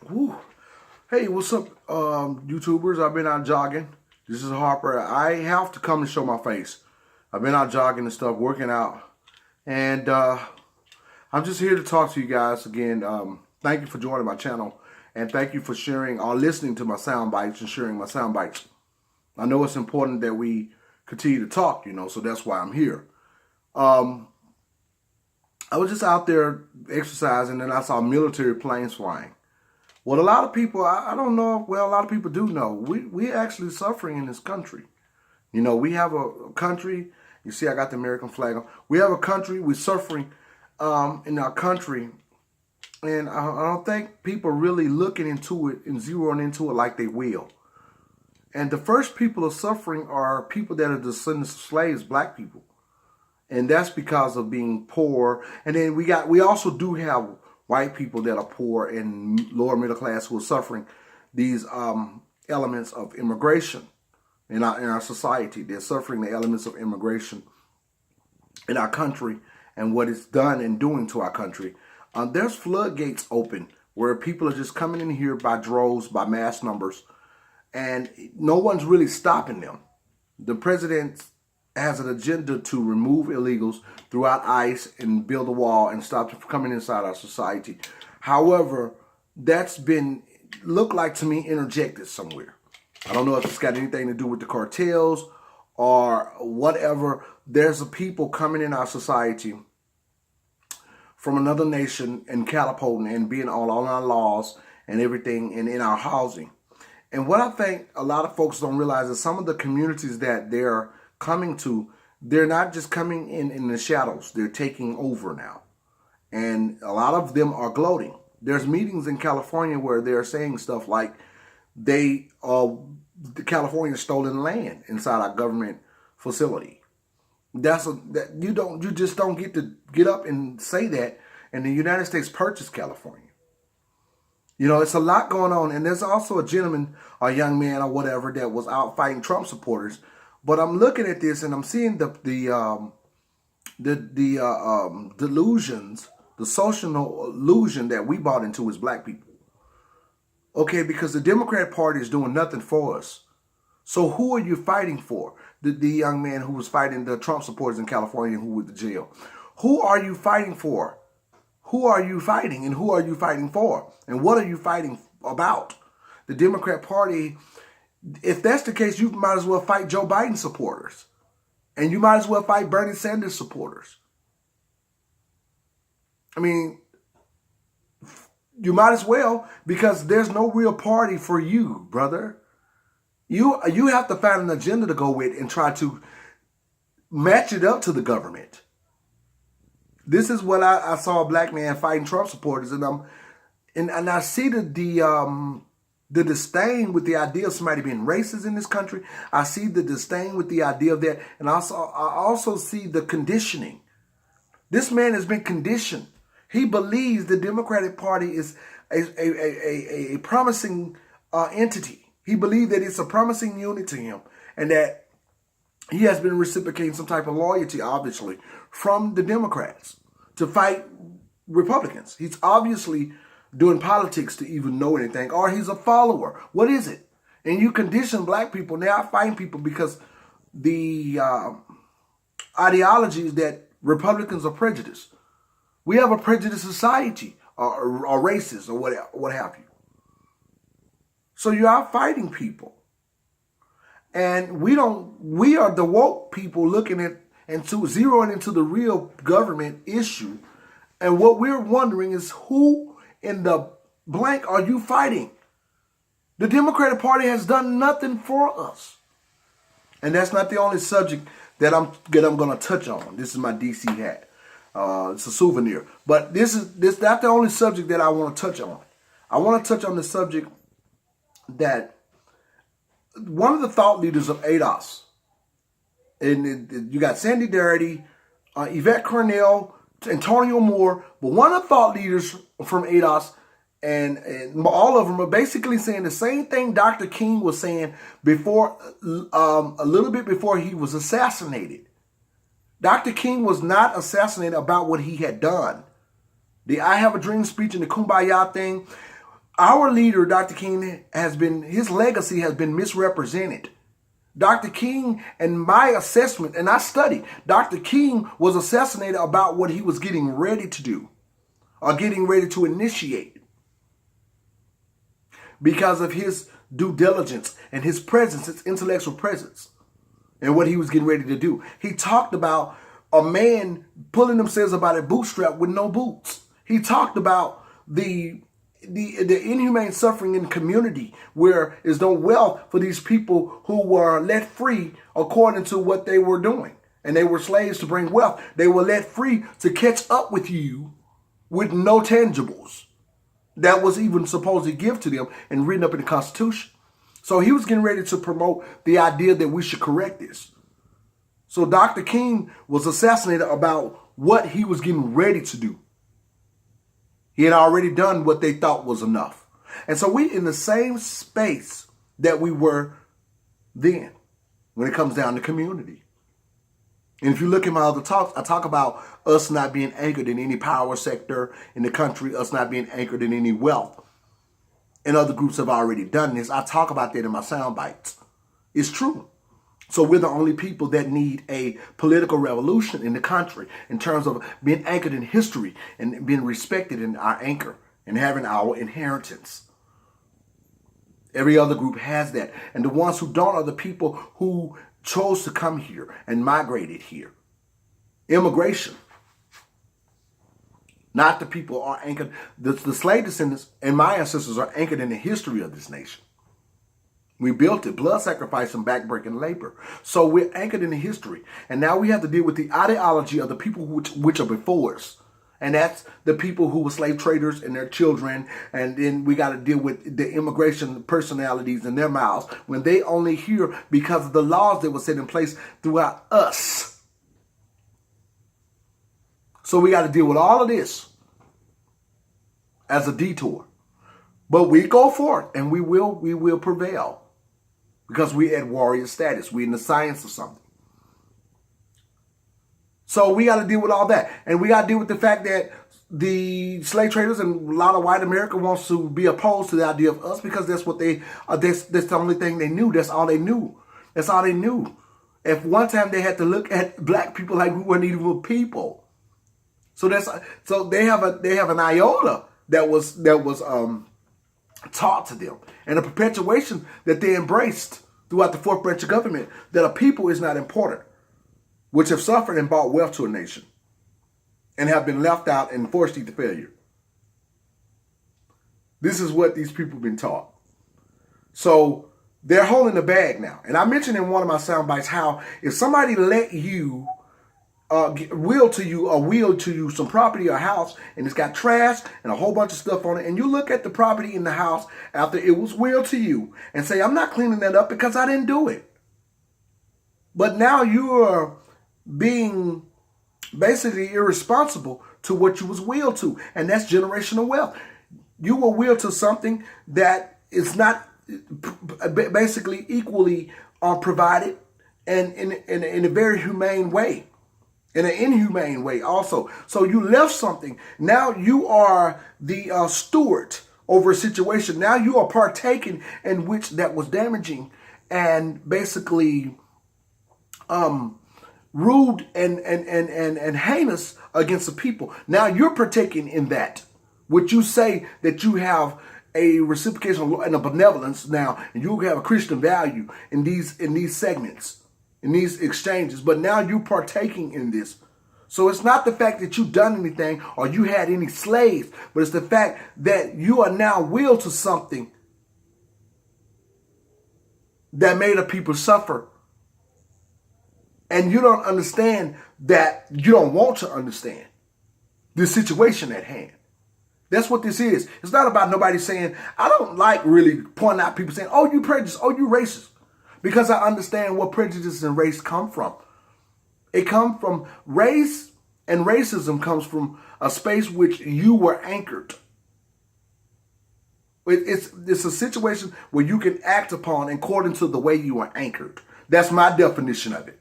Whew. Hey, what's up, YouTubers? I've been out jogging. This is Harper. I have to come and show my face. I've been out jogging and stuff, working out, and I'm just here to talk to you guys again. Thank you for joining my channel, and thank you for sharing or listening to my sound bites and sharing my sound bites. I know it's important that we continue to talk, so that's why I'm here. I was just out there exercising, and I saw military planes flying. What a lot of people, I don't know, well, a lot of people do know, we actually suffering in this country. We have a country, you see I got the American flag on. We have a country, we're suffering in our country, and I don't think people are really looking into it and zeroing into it like they will. And the first people are suffering are people that are descendants of slaves, black people. And that's because of being poor. And then we also do have white people that are poor and lower middle class who are suffering these elements of immigration in our society. They're suffering the elements of immigration in our country and what it's done and doing to our country. There's floodgates open where people are just coming in here by droves, by mass numbers, and no one's really stopping them. The president has an agenda to remove illegals throughout ICE and build a wall and stop them from coming inside our society. However, that's been, looked like to me, interjected somewhere. I don't know if it's got anything to do with the cartels or whatever. There's a people coming in our society from another nation and catapulting and being on our laws and everything and in our housing. And what I think a lot of folks don't realize is some of the communities that they're coming to, they're not just coming in the shadows. They're taking over now. And a lot of them are gloating. There's meetings in California where they're saying stuff like the California stolen land inside our government facility. You just don't get to get up and say that. And the United States purchased California. It's a lot going on. And there's also a gentleman, a young man or whatever, that was out fighting Trump supporters. But I'm looking at this and I'm seeing the delusions, the social illusion that we bought into as black people. Okay, because the Democrat Party is doing nothing for us. So who are you fighting for? The young man who was fighting the Trump supporters in California who went to jail. Who are you fighting for? Who are you fighting and who are you fighting for? And what are you fighting about? The Democrat Party, if that's the case, you might as well fight Joe Biden supporters. And you might as well fight Bernie Sanders supporters. I mean, you might as well, because there's no real party for you, brother. You have to find an agenda to go with and try to match it up to the government. This is what I saw a black man fighting Trump supporters, and I see the disdain with the idea of somebody being racist in this country. I see the disdain with the idea of that, and I also see the conditioning. This man has been conditioned. He believes the Democratic Party is a promising entity. He believes that it's a promising unit to him, and that he has been reciprocating some type of loyalty, obviously, from the Democrats to fight Republicans. He's obviously doing politics to even know anything, or he's a follower. What is it? And you condition black people now fighting people because the ideology is that Republicans are prejudiced. We have a prejudiced society, or racist, or what have you. So you are fighting people. And we are the woke people looking at and to zeroing into the real government issue. And what we're wondering is, who in the blank are you fighting? The Democratic Party has done nothing for us. And that's not the only subject that I'm going to touch on. This is my DC hat. It's a souvenir. But this not the only subject that I want to touch on. I want to touch on the subject that one of the thought leaders of ADOS, and you got Sandy Darity, Yvette Cornell, Antonio Moore, but one of the thought leaders from ADOS, and all of them are basically saying the same thing Dr. King was saying before, a little bit before he was assassinated. Dr. King was not assassinated about what he had done. The I Have a Dream speech and the Kumbaya thing, Our leader, Dr. King, his legacy has been misrepresented. Dr. King, and my assessment, and I studied, Dr. King was assassinated about what he was getting ready to do or getting ready to initiate because of his due diligence and his presence, his intellectual presence, and what he was getting ready to do. He talked about a man pulling themselves about a bootstrap with no boots. He talked about the inhumane suffering in the community where there's no wealth for these people who were let free according to what they were doing. And they were slaves to bring wealth. They were let free to catch up with you with no tangibles that was even supposed to give to them and written up in the Constitution. So he was getting ready to promote the idea that we should correct this. So Dr. King was assassinated about what he was getting ready to do. He had already done what they thought was enough. And so we in the same space that we were then when it comes down to community. And if you look at my other talks, I talk about us not being anchored in any power sector in the country, us not being anchored in any wealth. And other groups have already done this. I talk about that in my sound bites. It's true. So we're the only people that need a political revolution in the country in terms of being anchored in history and being respected in our anchor and having our inheritance. Every other group has that. And the ones who don't are the people who chose to come here and migrated here. Immigration. Not the people are anchored. The slave descendants and my ancestors are anchored in the history of this nation. We built it, blood sacrifice and backbreaking labor. So we're anchored in the history. And now we have to deal with the ideology of the people which are before us. And that's the people who were slave traders and their children. And then we got to deal with the immigration personalities in their mouths when they only hear because of the laws that were set in place throughout us. So we got to deal with all of this as a detour. But we go forth and we will prevail. Because we're at warrior status. We're in the science of something. So we got to deal with all that. And we got to deal with the fact that the slave traders and a lot of white America wants to be opposed to the idea of us because that's what that's the only thing they knew. That's all they knew. That's all they knew. At one time they had to look at black people like we weren't even people. So they have an iota that was taught to them, and a perpetuation that they embraced throughout the fourth branch of government, that a people is not important, which have suffered and brought wealth to a nation and have been left out and forced into failure. This is what these people have been taught. So they're holding the bag now. And I mentioned in one of my sound bites how if somebody let you will to you some property or house, and it's got trash and a whole bunch of stuff on it, and you look at the property in the house after it was willed to you and say, I'm not cleaning that up because I didn't do it. But now you are being basically irresponsible to what you was willed to, and that's generational wealth. You were willed to something that is not basically equally provided and in a very humane way. In an inhumane way also. So you left something. Now you are the steward over a situation. Now you are partaking in which that was damaging and basically rude and heinous against the people. Now you're partaking in that. Would you say that you have a reciprocation and a benevolence now, and you have a Christian value in these segments, in these exchanges, but now you're partaking in this. So it's not the fact that you've done anything or you had any slaves, but it's the fact that you are now willed to something that made a people suffer. And you don't understand that you don't want to understand the situation at hand. That's what this is. It's not about nobody saying, I don't like really pointing out people saying, oh, you prejudiced, oh, you racist. Because I understand where prejudice and race come from. It comes from race, and racism comes from a space which you were anchored. It's a situation where you can act upon according to the way you are anchored. That's my definition of it,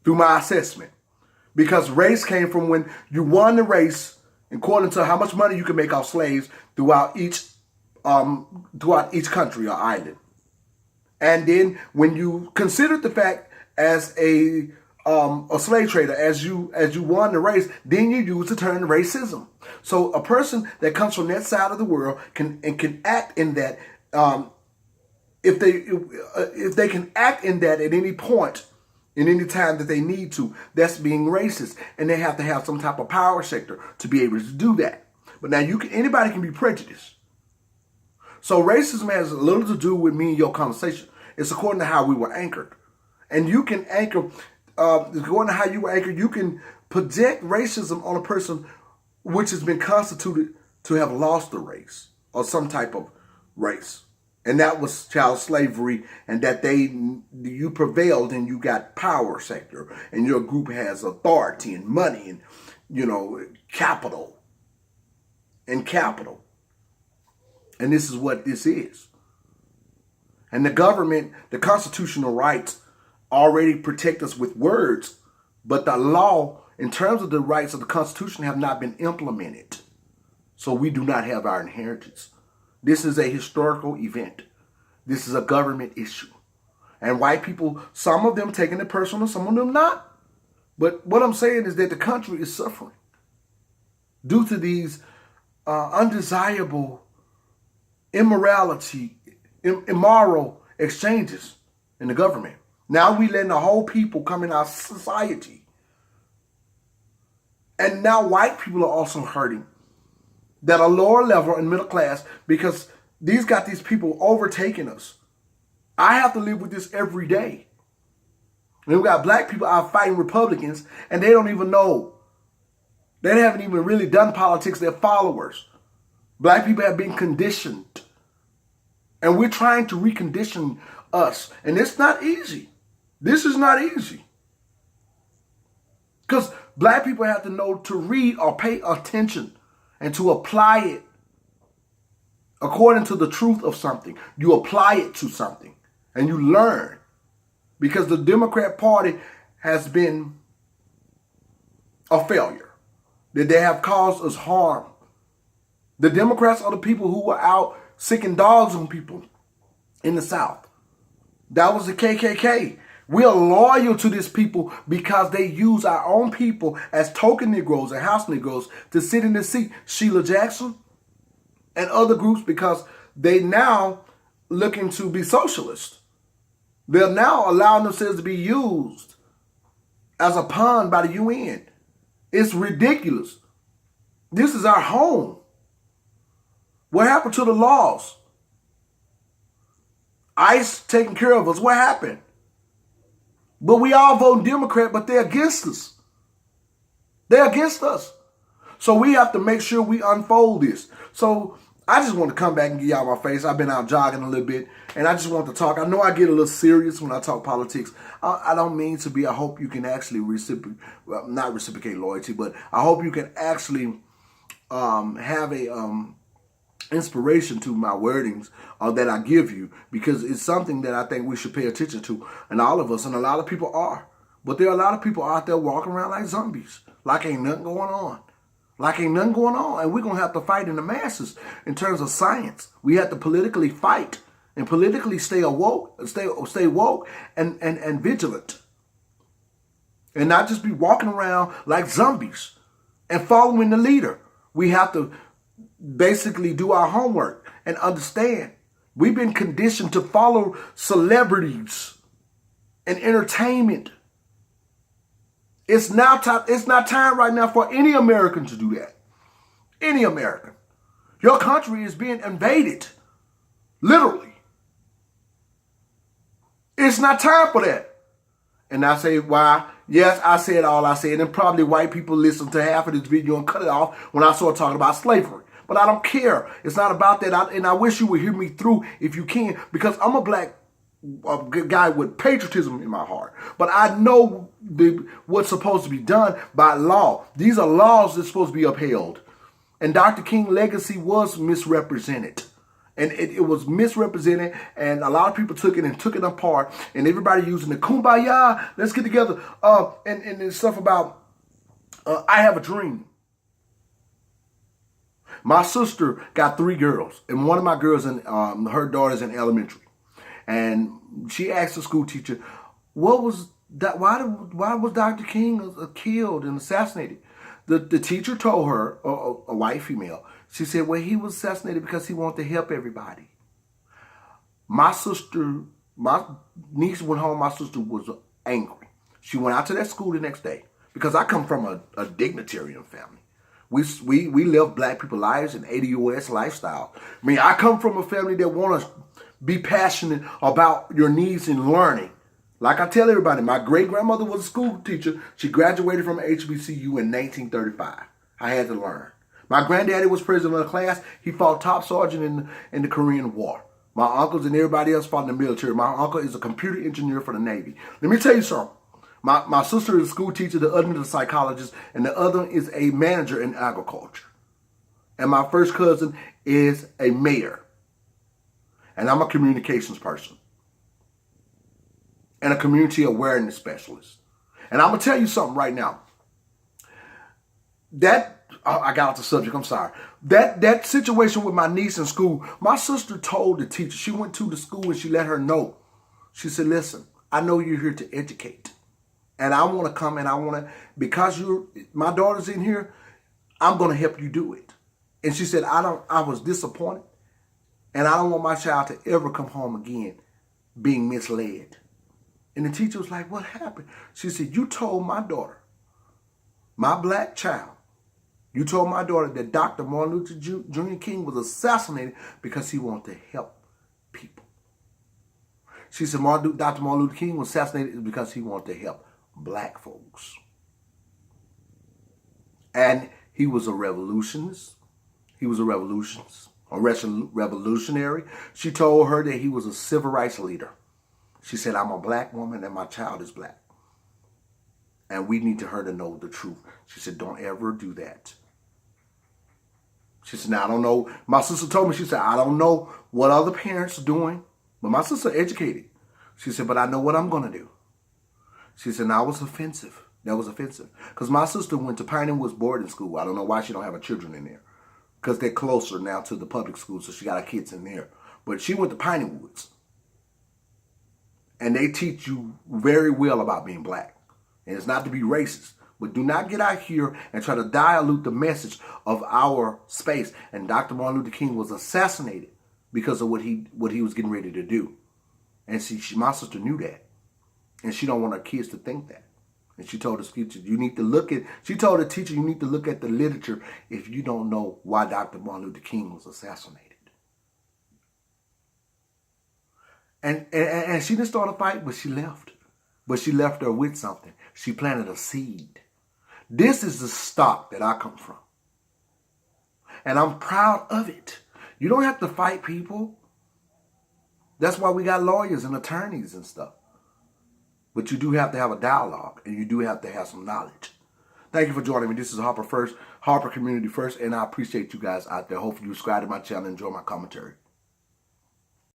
through my assessment. Because race came from when you won the race according to how much money you can make off slaves throughout each throughout each country or island. And then when you consider the fact as a slave trader, as you won the race, then you use the term racism. So a person that comes from that side of the world can act in that if they can act in that at any point, in any time that they need to, that's being racist, and they have to have some type of power sector to be able to do that. But now anybody can be prejudiced. So racism has little to do with me and your conversation. It's according to how we were anchored. And you can anchor, according to how you were anchored, you can project racism on a person which has been constituted to have lost the race or some type of race. And that was child slavery, and that you prevailed and you got power sector, and your group has authority and money and, capital. And this is what this is. And the government, the constitutional rights already protect us with words, but the law, in terms of the rights of the Constitution, have not been implemented. So we do not have our inheritance. This is a historical event. This is a government issue. And white people, some of them taking it personal, some of them not. But what I'm saying is that the country is suffering due to these undesirable immoral exchanges in the government. Now we letting the whole people come in our society. And now white people are also hurting that are lower level and middle class, because these got these people overtaking us. I have to live with this every day. And we got black people out fighting Republicans, and they don't even know. They haven't even really done politics. They're followers. Black people have been conditioned. And we're trying to recondition us. And it's not easy. This is not easy. Because black people have to know to read or pay attention and to apply it according to the truth of something. You apply it to something and you learn. Because the Democrat Party has been a failure. That they have caused us harm. The Democrats are the people who were out sicking dogs on people in the South. That was the KKK. We are loyal to these people because they use our own people as token Negroes and house Negroes to sit in the seat. Sheila Jackson and other groups, because they now looking to be socialist. They're now allowing themselves to be used as a pawn by the UN. It's ridiculous. This is our home. What happened to the laws? ICE taking care of us. What happened? But we all vote Democrat, but they're against us. They're against us. So we have to make sure we unfold this. So I just want to come back and get y'all my face. I've been out jogging a little bit, and I just want to talk. I know I get a little serious when I talk politics. I don't mean to be. I hope you can actually not reciprocate loyalty, but I hope you can actually have a inspiration to my wordings that I give you, because it's something that I think we should pay attention to, and all of us, and a lot of people are. But there are a lot of people out there walking around like zombies, like ain't nothing going on. Like ain't nothing going on, and we're going to have to fight in the masses in terms of science. We have to politically fight and politically stay woke and vigilant. And not just be walking around like zombies and following the leader. We have to basically do our homework and understand. We've been conditioned to follow celebrities and entertainment. It's not time right now for any American to do that. Any American. Your country is being invaded. Literally. It's not time for that. And I say, why? Yes, I said all I said. And probably white people listen to half of this video and cut it off when I start talking about slavery. But I don't care. It's not about that. And I wish you would hear me through if you can, because I'm a black guy with patriotism in my heart. But I know what's supposed to be done by law. These are laws that's supposed to be upheld. And Dr. King's legacy was misrepresented. And it was misrepresented, and a lot of people took it apart, and everybody using the kumbaya, let's get together, and stuff about I have a dream. My sister got 3 girls, and one of my girls, her daughter's in elementary. And she asked the school teacher, what was that? Why was Dr. King killed and assassinated? The teacher told her, a white female, she said, well, he was assassinated because he wanted to help everybody. My niece went home. My sister was angry. She went out to that school the next day because I come from a dignitarian family. We live black people lives and ADOS lifestyle. I mean, I come from a family that want to be passionate about your needs in learning. Like I tell everybody, my great-grandmother was a school teacher. She graduated from HBCU in 1935. I had to learn. My granddaddy was president of the class. He fought top sergeant in the Korean War. My uncles and everybody else fought in the military. My uncle is a computer engineer for the Navy. Let me tell you something. My sister is a school teacher, the other is a psychologist, and the other is a manager in agriculture. And my first cousin is a mayor. And I'm a communications person. And a community awareness specialist. And I'm going to tell you something right now. I got off the subject, I'm sorry. That situation with my niece in school, my sister told the teacher, she went to the school and she let her know. She said, listen, I know you're here to educate. And I want to come and because my daughter's in here, I'm going to help you do it. And she said, I was disappointed. And I don't want my child to ever come home again being misled. And the teacher was like, what happened? She said, you told my daughter, my black child, you told my daughter that Dr. Martin Luther Jr. King was assassinated because he wanted to help people. She said, Dr. Martin Luther King was assassinated because he wanted to help black folks. And he was a revolutionist. He was a revolutionary. She told her that he was a civil rights leader. She said, I'm a black woman and my child is black. And we need her to know the truth. She said, don't ever do that. She said, now I don't know. My sister told me, she said, I don't know what other parents are doing. But my sister educated. She said, but I know what I'm going to do. She said, now it was offensive. That was offensive. Because my sister went to Piney Woods boarding school. I don't know why she don't have her children in there. Because they're closer now to the public school, so she got her kids in there. But she went to Piney Woods. And they teach you very well about being black. And it's not to be racist. But do not get out here and try to dilute the message of our space. And Dr. Martin Luther King was assassinated because of what he was getting ready to do. And my sister knew that. And she don't want her kids to think that. And she told the teacher, she told the teacher, you need to look at the literature if you don't know why Dr. Martin Luther King was assassinated. And she didn't start a fight, but she left. But she left her with something. She planted a seed. This is the stock that I come from. And I'm proud of it. You don't have to fight people. That's why we got lawyers and attorneys and stuff. But you do have to have a dialogue, and you do have to have some knowledge. Thank you for joining me. This is Harper Community First, and I appreciate you guys out there. Hopefully you subscribe to my channel and enjoy my commentary.